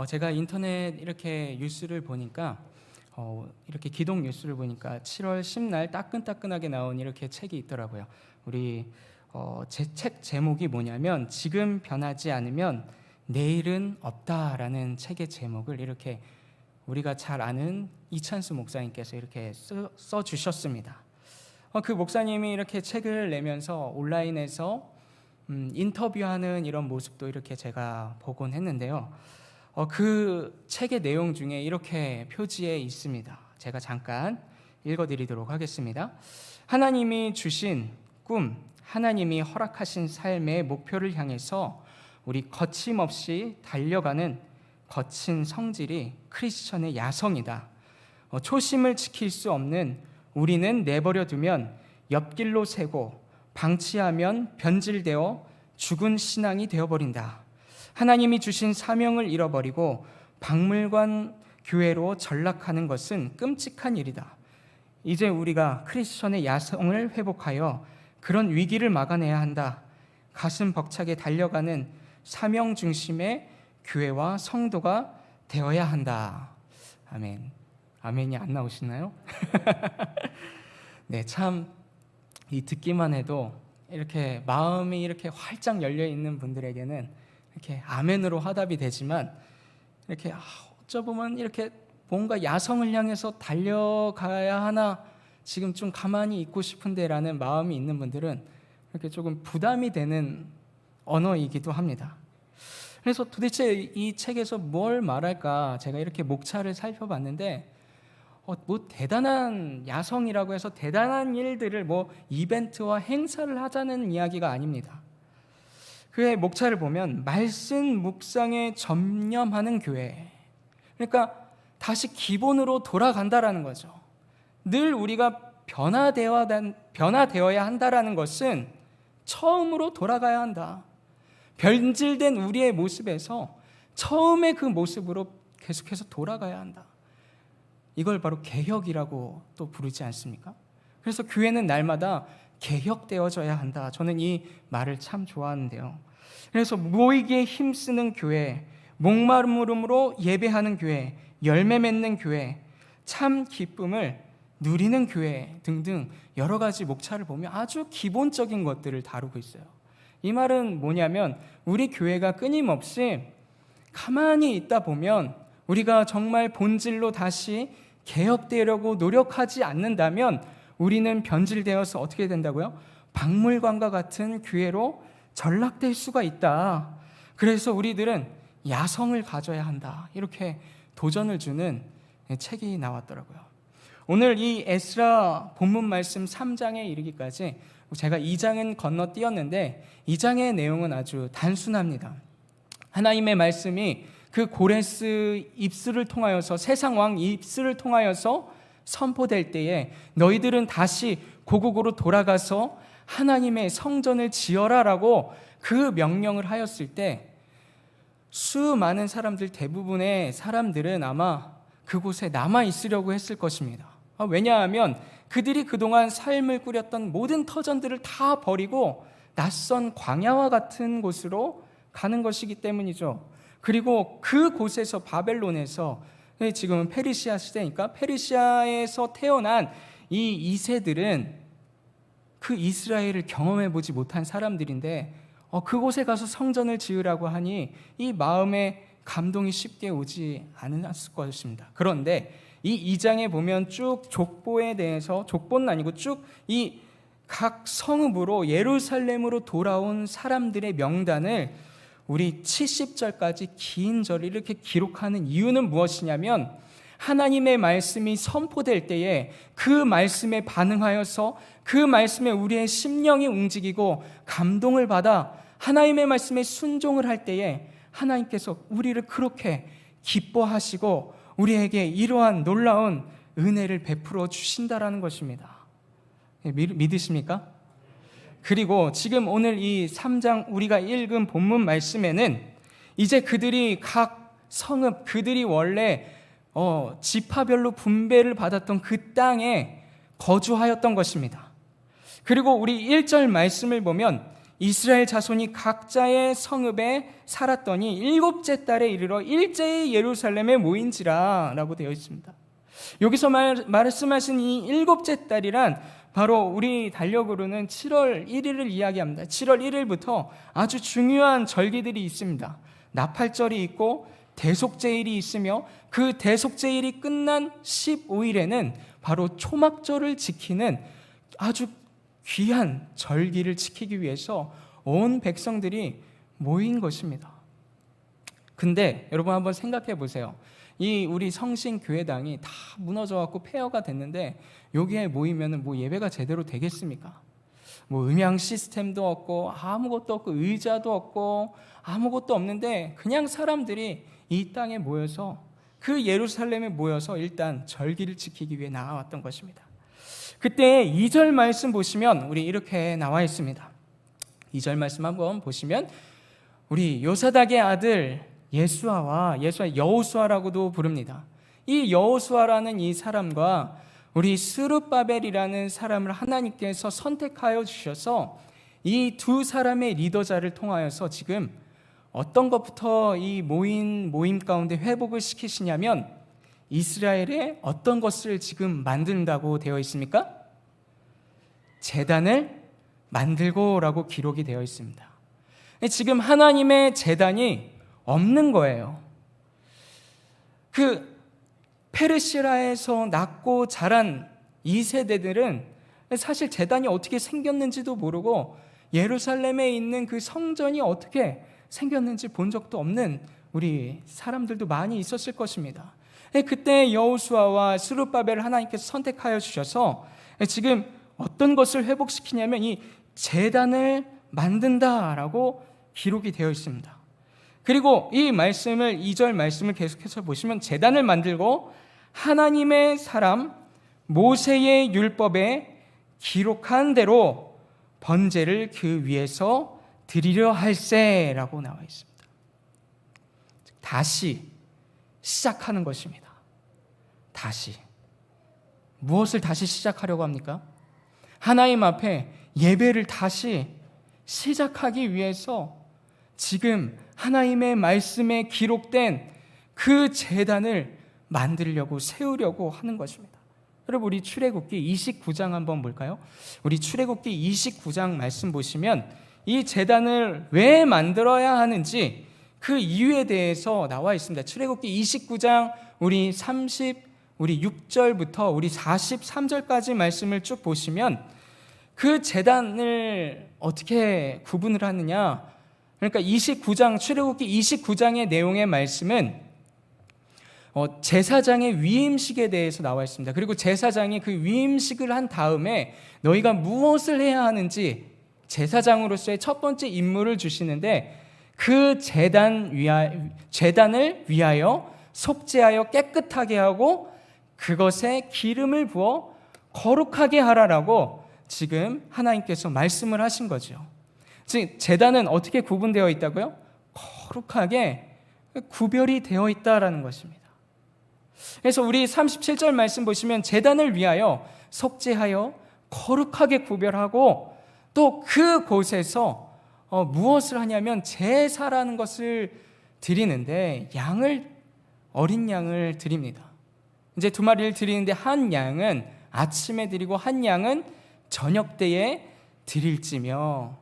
제가 인터넷 이렇게 뉴스를 보니까 이렇게 기독 뉴스를 보니까 7월 10날 따끈따끈하게 나온 이렇게 책이 있더라고요. 우리 제 책 제목이 뭐냐면 지금 변하지 않으면 내일은 없다라는 책의 제목을 이렇게 우리가 잘 아는 이찬수 목사님께서 이렇게 써 주셨습니다. 그 목사님이 이렇게 책을 내면서 온라인에서 인터뷰하는 이런 모습도 이렇게 제가 보곤 했는데요. 그 책의 내용 중에 이렇게 표지에 있습니다. 제가 잠깐 읽어드리도록 하겠습니다. 하나님이 주신 꿈, 하나님이 허락하신 삶의 목표를 향해서 우리 거침없이 달려가는 거친 성질이 크리스천의 야성이다. 초심을 지킬 수 없는 우리는 내버려 두면 옆길로 새고 방치하면 변질되어 죽은 신앙이 되어버린다. 하나님이 주신 사명을 잃어버리고 박물관 교회로 전락하는 것은 끔찍한 일이다. 이제 우리가 크리스천의 야성을 회복하여 그런 위기를 막아내야 한다. 가슴 벅차게 달려가는 사명 중심의 교회와 성도가 되어야 한다. 아멘. 아멘이 안 나오시나요? 네, 참 이 듣기만 해도 이렇게 마음이 이렇게 활짝 열려 있는 분들에게는 이렇게 아멘으로 화답이 되지만 이렇게 어쩌보면 이렇게 뭔가 야성을 향해서 달려가야 하나 지금 좀 가만히 있고 싶은데라는 마음이 있는 분들은 이렇게 조금 부담이 되는 언어이기도 합니다. 그래서 도대체 이 책에서 뭘 말할까 제가 이렇게 목차를 살펴봤는데 뭐 대단한 야성이라고 해서 대단한 일들을 뭐 이벤트와 행사를 하자는 이야기가 아닙니다. 그의 목차를 보면 말씀 묵상에 전념하는 교회, 그러니까 다시 기본으로 돌아간다라는 거죠. 늘 우리가 변화되어야 한다라는 것은 처음으로 돌아가야 한다. 변질된 우리의 모습에서 처음의 그 모습으로 계속해서 돌아가야 한다. 이걸 바로 개혁이라고 또 부르지 않습니까? 그래서 교회는 날마다 개혁되어져야 한다. 저는 이 말을 참 좋아하는데요. 그래서 모이기에 힘쓰는 교회, 목마름으로 예배하는 교회, 열매 맺는 교회, 참 기쁨을 누리는 교회 등등 여러 가지 목차를 보면 아주 기본적인 것들을 다루고 있어요. 이 말은 뭐냐면 우리 교회가 끊임없이 가만히 있다 보면 우리가 정말 본질로 다시 개혁되려고 노력하지 않는다면 우리는 변질되어서 어떻게 된다고요? 박물관과 같은 교회로 전락될 수가 있다. 그래서 우리들은 야성을 가져야 한다. 이렇게 도전을 주는 책이 나왔더라고요. 오늘 이 에스라 본문 말씀 3장에 이르기까지 제가 2장은 건너뛰었는데 2장의 내용은 아주 단순합니다. 하나님의 말씀이 그 고레스 입술을 통하여서 세상 왕 입술을 통하여서 선포될 때에 너희들은 다시 고국으로 돌아가서 하나님의 성전을 지어라라고 그 명령을 하였을 때 수많은 사람들 대부분의 사람들은 아마 그곳에 남아 있으려고 했을 것입니다. 왜냐하면 그들이 그동안 삶을 꾸렸던 모든 터전들을 다 버리고 낯선 광야와 같은 곳으로 가는 것이기 때문이죠. 그리고 그곳에서 바벨론에서 지금은 페르시아 시대니까 페르시아에서 태어난 이 2세들은 그 이스라엘을 경험해 보지 못한 사람들인데 그곳에 가서 성전을 지으라고 하니 이 마음에 감동이 쉽게 오지 않았을 것입니다. 그런데 이 2장에 보면 쭉 족보에 대해서, 족보는 아니고 쭉 이 각 성읍으로 예루살렘으로 돌아온 사람들의 명단을 우리 70절까지 긴 절을 이렇게 기록하는 이유는 무엇이냐면 하나님의 말씀이 선포될 때에 그 말씀에 반응하여서 그 말씀에 우리의 심령이 움직이고 감동을 받아 하나님의 말씀에 순종을 할 때에 하나님께서 우리를 그렇게 기뻐하시고 우리에게 이러한 놀라운 은혜를 베풀어 주신다라는 것입니다. 믿으십니까? 그리고 지금 오늘 이 3장 우리가 읽은 본문 말씀에는 이제 그들이 각 성읍, 그들이 원래 지파별로 분배를 받았던 그 땅에 거주하였던 것입니다. 그리고 우리 1절 말씀을 보면 이스라엘 자손이 각자의 성읍에 살았더니 7째 달에 이르러 일제히 예루살렘에 모인지라 라고 되어 있습니다. 여기서 말씀하신 이 7째 달이란 바로 우리 달력으로는 7월 1일을 이야기합니다. 7월 1일부터 아주 중요한 절기들이 있습니다. 나팔절이 있고 대속제일이 있으며 그 대속제일이 끝난 15일에는 바로 초막절을 지키는 아주 귀한 절기를 지키기 위해서 온 백성들이 모인 것입니다. 근데 여러분 한번 생각해 보세요. 이 우리 성신교회당이 다 무너져갖고 폐허가 됐는데 여기에 모이면은 뭐 예배가 제대로 되겠습니까? 뭐 음향 시스템도 없고 아무것도 없고 의자도 없고 아무것도 없는데 그냥 사람들이 이 땅에 모여서 그 예루살렘에 모여서 일단 절기를 지키기 위해 나아왔던 것입니다. 그때 2절 말씀 보시면 우리 이렇게 나와 있습니다. 2절 말씀 한번 보시면 우리 요사닥의 아들 예수아 여호수아라고도 부릅니다. 이 여호수아라는 이 사람과 우리 스룹바벨이라는 사람을 하나님께서 선택하여 주셔서 이 두 사람의 리더자를 통하여서 지금 어떤 것부터 이 모임 가운데 회복을 시키시냐면 이스라엘에 어떤 것을 지금 만든다고 되어 있습니까? 제단을 만들고라고 기록이 되어 있습니다. 지금 하나님의 제단이 없는 거예요. 그 페르시라에서 낳고 자란 이 세대들은 사실 제단이 어떻게 생겼는지도 모르고 예루살렘에 있는 그 성전이 어떻게 생겼는지 본 적도 없는 우리 사람들도 많이 있었을 것입니다. 그때 여호수아와 스룹바벨을 하나님께서 선택하여 주셔서 지금 어떤 것을 회복시키냐면 이 제단을 만든다라고 기록이 되어 있습니다. 그리고 이 말씀을 2절 말씀을 계속해서 보시면 제단을 만들고 하나님의 사람 모세의 율법에 기록한 대로 번제를 그 위에서 드리려 할세라고 나와 있습니다. 다시 시작하는 것입니다. 다시. 무엇을 다시 시작하려고 합니까? 하나님 앞에 예배를 다시 시작하기 위해서 지금 하나님의 말씀에 기록된 그 제단을 만들려고 세우려고 하는 것입니다. 여러분 우리 출애굽기 29장 한번 볼까요? 우리 출애굽기 29장 말씀 보시면 이 제단을 왜 만들어야 하는지 그 이유에 대해서 나와 있습니다. 출애굽기 29장 우리 6절부터 우리 43절까지 말씀을 쭉 보시면 그 제단을 어떻게 구분을 하느냐? 그러니까 29장 출애굽기 29장의 내용의 말씀은 제사장의 위임식에 대해서 나와 있습니다. 그리고 제사장이 그 위임식을 한 다음에 너희가 무엇을 해야 하는지 제사장으로서의 첫 번째 임무를 주시는데 그 제단을 위하여 속죄하여 깨끗하게 하고 그것에 기름을 부어 거룩하게 하라라고 지금 하나님께서 말씀을 하신 거죠. 즉 제단은 어떻게 구분되어 있다고요? 거룩하게 구별이 되어 있다라는 것입니다. 그래서 우리 37절 말씀 보시면 제단을 위하여 속죄하여 거룩하게 구별하고 또 그곳에서 무엇을 하냐면 제사라는 것을 드리는데 어린 양을 드립니다. 이제 두 마리를 드리는데 한 양은 아침에 드리고 한 양은 저녁 때에 드릴지며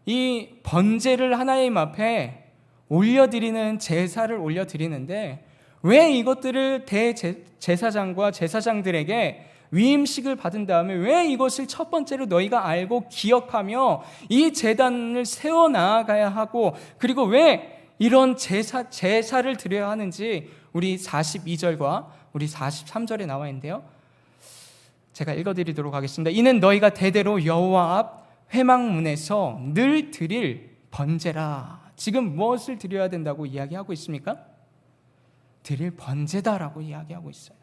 이 번제를 하나님 앞에 올려드리는 제사를 올려드리는데 왜 이것들을 대제사장과 제사장들에게 위임식을 받은 다음에 왜 이것을 첫 번째로 너희가 알고 기억하며 이 제단을 세워나가야 하고 그리고 왜 이런 제사를 드려야 하는지 우리 42절과 우리 43절에 나와 있는데요. 제가 읽어드리도록 하겠습니다. 이는 너희가 대대로 여호와 앞 회막문에서 늘 드릴 번제라. 지금 무엇을 드려야 된다고 이야기하고 있습니까? 드릴 번제다라고 이야기하고 있어요.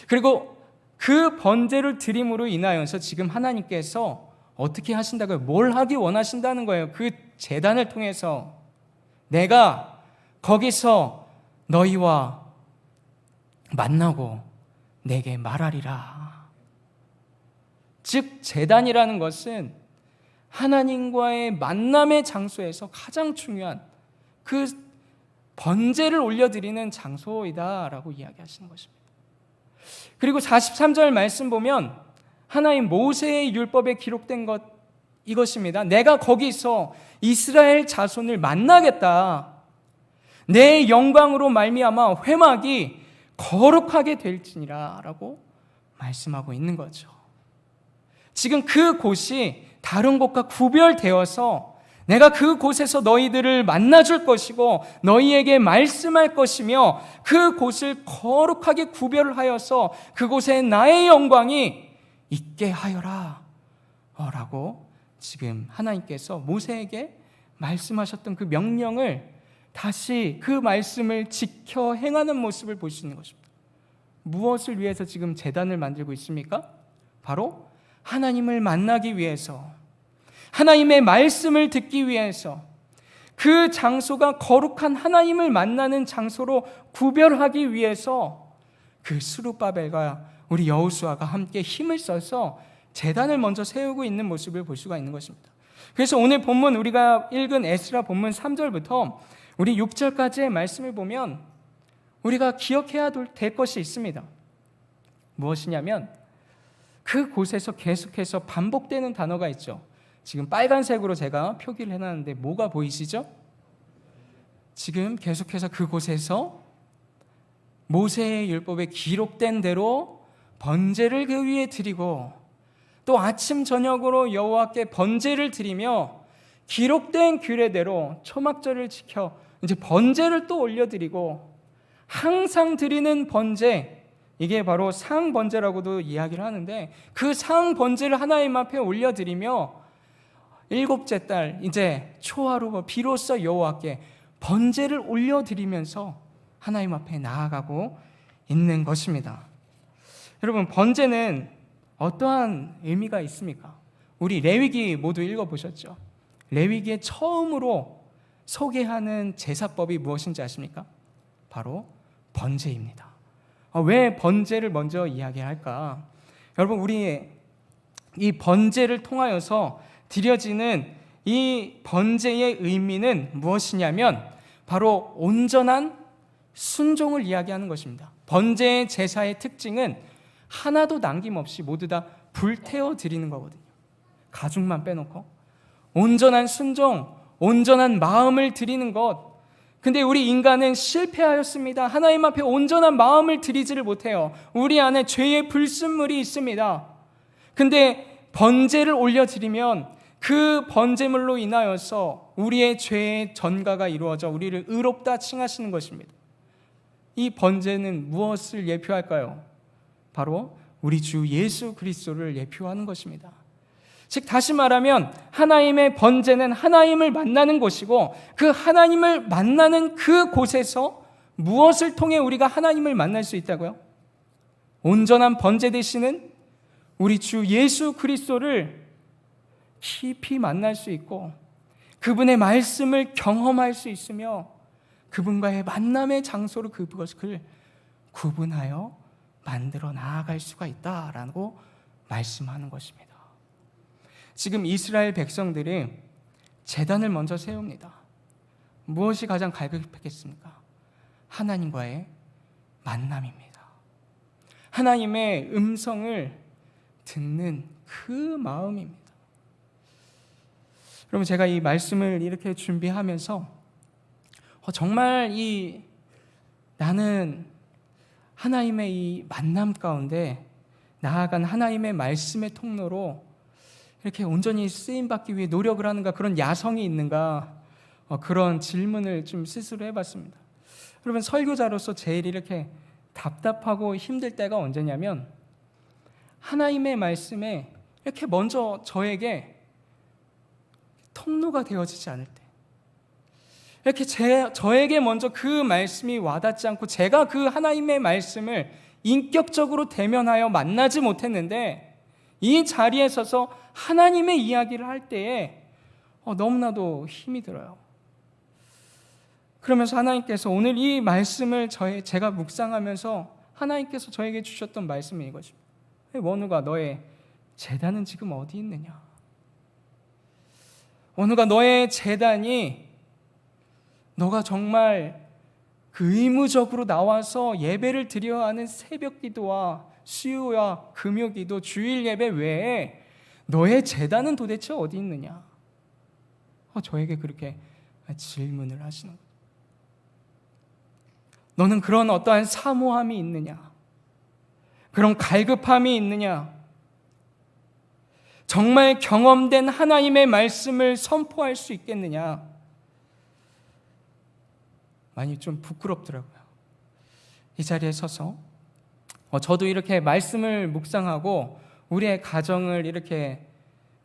그리고 그 번제를 드림으로 인하여서 지금 하나님께서 어떻게 하신다고요? 뭘 하기 원하신다는 거예요. 그 제단을 통해서 내가 거기서 너희와 만나고 내게 말하리라. 즉 제단이라는 것은 하나님과의 만남의 장소에서 가장 중요한 그 번제를 올려드리는 장소이다라고 이야기하시는 것입니다. 그리고 43절 말씀 보면 하나님 모세의 율법에 기록된 것 이것입니다. 내가 거기서 이스라엘 자손을 만나겠다. 내 영광으로 말미암아 회막이 거룩하게 될지니라 라고 말씀하고 있는 거죠. 지금 그 곳이 다른 곳과 구별되어서 내가 그 곳에서 너희들을 만나줄 것이고 너희에게 말씀할 것이며 그 곳을 거룩하게 구별을 하여서 그곳에 나의 영광이 있게 하여라 라고 지금 하나님께서 모세에게 말씀하셨던 그 명령을 다시 그 말씀을 지켜 행하는 모습을 볼 수 있는 것입니다. 무엇을 위해서 지금 제단을 만들고 있습니까? 바로 하나님을 만나기 위해서, 하나님의 말씀을 듣기 위해서, 그 장소가 거룩한 하나님을 만나는 장소로 구별하기 위해서 그 스룹바벨과 우리 여호수아가 함께 힘을 써서 제단을 먼저 세우고 있는 모습을 볼 수가 있는 것입니다. 그래서 오늘 본문 우리가 읽은 에스라 본문 3절부터 우리 6절까지의 말씀을 보면 우리가 기억해야 될 것이 있습니다. 무엇이냐면 그곳에서 계속해서 반복되는 단어가 있죠. 지금 빨간색으로 제가 표기를 해놨는데 뭐가 보이시죠? 지금 계속해서 그곳에서 모세의 율법에 기록된 대로 번제를 그 위에 드리고 또 아침 저녁으로 여호와께 번제를 드리며 기록된 규례대로 초막절을 지켜 이제 번제를 또 올려드리고 항상 드리는 번제, 이게 바로 상번제라고도 이야기를 하는데 그 상번제를 하나님 앞에 올려드리며 일곱째 달 이제 초하루 비로소 여호와께 번제를 올려드리면서 하나님 앞에 나아가고 있는 것입니다. 여러분, 번제는 어떠한 의미가 있습니까? 우리 레위기 모두 읽어보셨죠? 레위기에 처음으로 소개하는 제사법이 무엇인지 아십니까? 바로 번제입니다. 왜 번제를 먼저 이야기할까? 여러분, 우리 이 번제를 통하여서 드려지는 이 번제의 의미는 무엇이냐면 바로 온전한 순종을 이야기하는 것입니다. 번제의 제사의 특징은 하나도 남김없이 모두 다 불태워 드리는 거거든요. 가죽만 빼놓고 온전한 순종, 온전한 마음을 드리는 것. 근데 우리 인간은 실패하였습니다. 하나님 앞에 온전한 마음을 드리지를 못해요. 우리 안에 죄의 불순물이 있습니다. 근데 번제를 올려드리면 그 번제물로 인하여서 우리의 죄의 전가가 이루어져 우리를 의롭다 칭하시는 것입니다. 이 번제는 무엇을 예표할까요? 바로 우리 주 예수 그리스도를 예표하는 것입니다. 즉 다시 말하면 하나님의 번제는 하나님을 만나는 곳이고 그 하나님을 만나는 그 곳에서 무엇을 통해 우리가 하나님을 만날 수 있다고요? 온전한 번제 되시는 우리 주 예수 그리스도를 깊이 만날 수 있고 그분의 말씀을 경험할 수 있으며 그분과의 만남의 장소로 그것을 구분하여 만들어 나아갈 수가 있다라고 말씀하는 것입니다. 지금 이스라엘 백성들이 제단을 먼저 세웁니다. 무엇이 가장 갈급했겠습니까? 하나님과의 만남입니다. 하나님의 음성을 듣는 그 마음입니다. 여러분, 제가 이 말씀을 이렇게 준비하면서 정말 나는 하나님의 이 만남 가운데 나아간 하나님의 말씀의 통로로 이렇게 온전히 쓰임받기 위해 노력을 하는가, 그런 야성이 있는가, 그런 질문을 좀 스스로 해봤습니다. 여러분, 설교자로서 제일 이렇게 답답하고 힘들 때가 언제냐면 하나님의 말씀에 이렇게 먼저 저에게 통로가 되어지지 않을 때, 이렇게 저에게 먼저 그 말씀이 와닿지 않고 제가 그 하나님의 말씀을 인격적으로 대면하여 만나지 못했는데 이 자리에 서서 하나님의 이야기를 할 때에 너무나도 힘이 들어요. 그러면서 하나님께서 오늘 이 말씀을 제가 묵상하면서 하나님께서 저에게 주셨던 말씀이 이것입니다. 원우가 너의 제단은 지금 어디 있느냐? 오늘가 너의 제단이 너가 정말 그 의무적으로 나와서 예배를 드려야 하는 새벽 기도와 수요와 금요 기도, 주일 예배 외에 너의 제단은 도대체 어디 있느냐? 저에게 그렇게 질문을 하시는 거예요. 너는 그런 어떠한 사모함이 있느냐? 그런 갈급함이 있느냐? 정말 경험된 하나님의 말씀을 선포할 수 있겠느냐? 많이 좀 부끄럽더라고요. 이 자리에 서서 저도 이렇게 말씀을 묵상하고 우리의 가정을 이렇게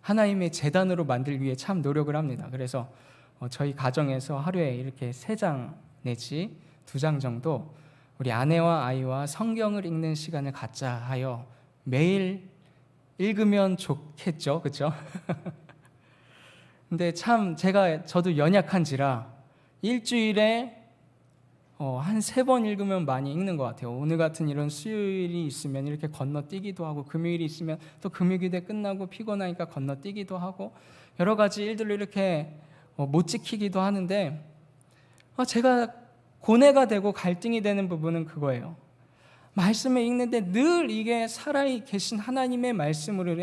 하나님의 제단으로 만들기 위해 참 노력을 합니다. 그래서 저희 가정에서 하루에 이렇게 3장 내지 2장 정도 우리 아내와 아이와 성경을 읽는 시간을 갖자 하여 매일 읽으면 좋겠죠, 그렇죠? 근데 참 저도 연약한지라 일주일에 한 3번 읽으면 많이 읽는 것 같아요. 오늘 같은 이런 수요일이 있으면 이렇게 건너뛰기도 하고, 금요일이 있으면 또 금요기대 끝나고 피곤하니까 건너뛰기도 하고, 여러 가지 일들로 이렇게 못 지키기도 하는데, 제가 고뇌가 되고 갈등이 되는 부분은 그거예요. 말씀을 읽는데 늘 이게 살아계신 하나님의 말씀으로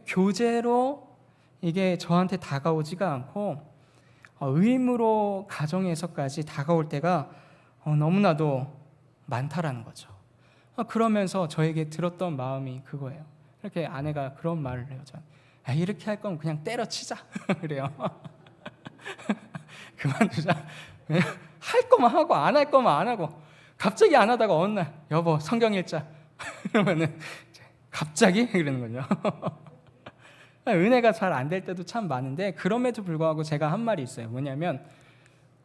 교재로 이게 저한테 다가오지가 않고 의무로 가정에서까지 다가올 때가 너무나도 많다라는 거죠. 그러면서 저에게 들었던 마음이 그거예요. 이렇게 아내가 그런 말을 해요. 이렇게 할 거면 그냥 때려치자 그래요. 그만두자. 할 거만 하고 안 할 거만 안 하고, 갑자기 안 하다가 어느 날 여보 성경 읽자 그러면은 갑자기 그러는 거죠. 은혜가 잘 안 될 때도 참 많은데, 그럼에도 불구하고 제가 한 말이 있어요. 뭐냐면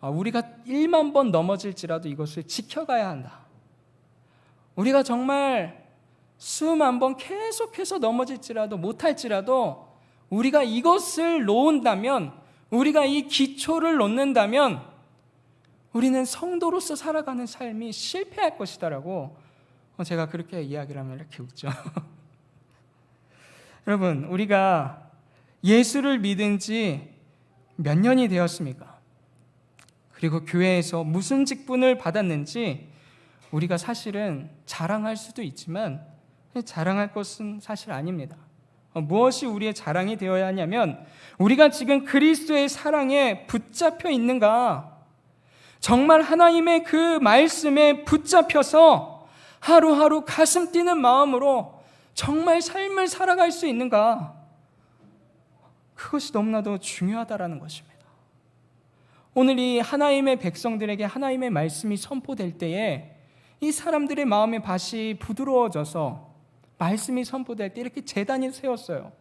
우리가 1만 번 넘어질지라도 이것을 지켜가야 한다. 우리가 정말 수만 번 계속해서 넘어질지라도 못할지라도 우리가 이것을 놓는다면, 우리가 이 기초를 놓는다면 우리는 성도로서 살아가는 삶이 실패할 것이다라고 제가 그렇게 이야기를 하면 이렇게 웃죠. 여러분, 우리가 예수를 믿은 지 몇 년이 되었습니까? 그리고 교회에서 무슨 직분을 받았는지 우리가 사실은 자랑할 수도 있지만 자랑할 것은 사실 아닙니다. 무엇이 우리의 자랑이 되어야 하냐면, 우리가 지금 그리스도의 사랑에 붙잡혀 있는가, 정말 하나님의 그 말씀에 붙잡혀서 하루하루 가슴 뛰는 마음으로 정말 삶을 살아갈 수 있는가, 그것이 너무나도 중요하다라는 것입니다. 오늘 이 하나님의 백성들에게 하나님의 말씀이 선포될 때에 이 사람들의 마음의 밭이 부드러워져서 말씀이 선포될 때 이렇게 제단이 세웠어요.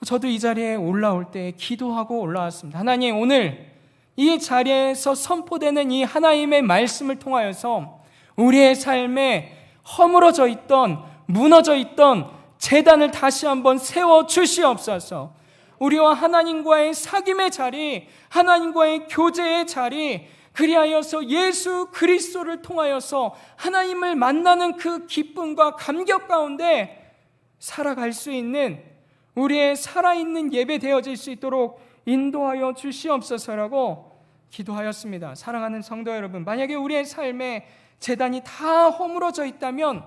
저도 이 자리에 올라올 때 기도하고 올라왔습니다. 하나님, 오늘 이 자리에서 선포되는 이 하나님의 말씀을 통하여서 우리의 삶에 허물어져 있던, 무너져 있던 제단을 다시 한번 세워 주시옵소서. 우리와 하나님과의 사귐의 자리, 하나님과의 교제의 자리, 그리하여서 예수 그리스도를 통하여서 하나님을 만나는 그 기쁨과 감격 가운데 살아갈 수 있는 우리의 살아있는 예배 되어질 수 있도록 인도하여 주시옵소서라고 기도하였습니다. 사랑하는 성도 여러분, 만약에 우리의 삶에 제단이 다 허물어져 있다면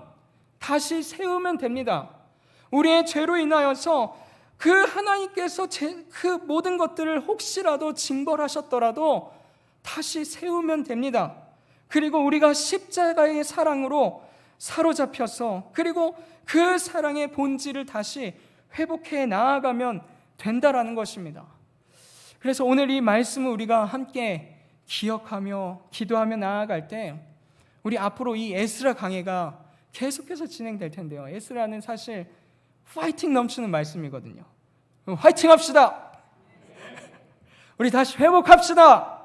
다시 세우면 됩니다. 우리의 죄로 인하여서 그 하나님께서 그 모든 것들을 혹시라도 징벌하셨더라도 다시 세우면 됩니다. 그리고 우리가 십자가의 사랑으로 사로잡혀서, 그리고 그 사랑의 본질을 다시 회복해 나아가면 된다라는 것입니다. 그래서 오늘 이 말씀을 우리가 함께 기억하며 기도하며 나아갈 때, 우리 앞으로 이 에스라 강해가 계속해서 진행될 텐데요. 에스라는 사실 파이팅 넘치는 말씀이거든요. 화이팅 합시다. 우리 다시 회복합시다.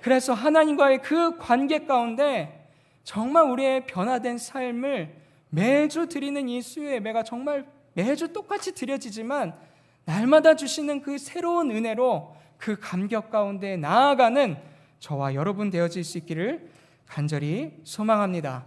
그래서 하나님과의 그 관계 가운데 정말 우리의 변화된 삶을 매주 드리는 이 수요 예배가 정말 매주 똑같이 드려지지만 날마다 주시는 그 새로운 은혜로 그 감격 가운데 나아가는 저와 여러분 되어질 수 있기를 간절히 소망합니다.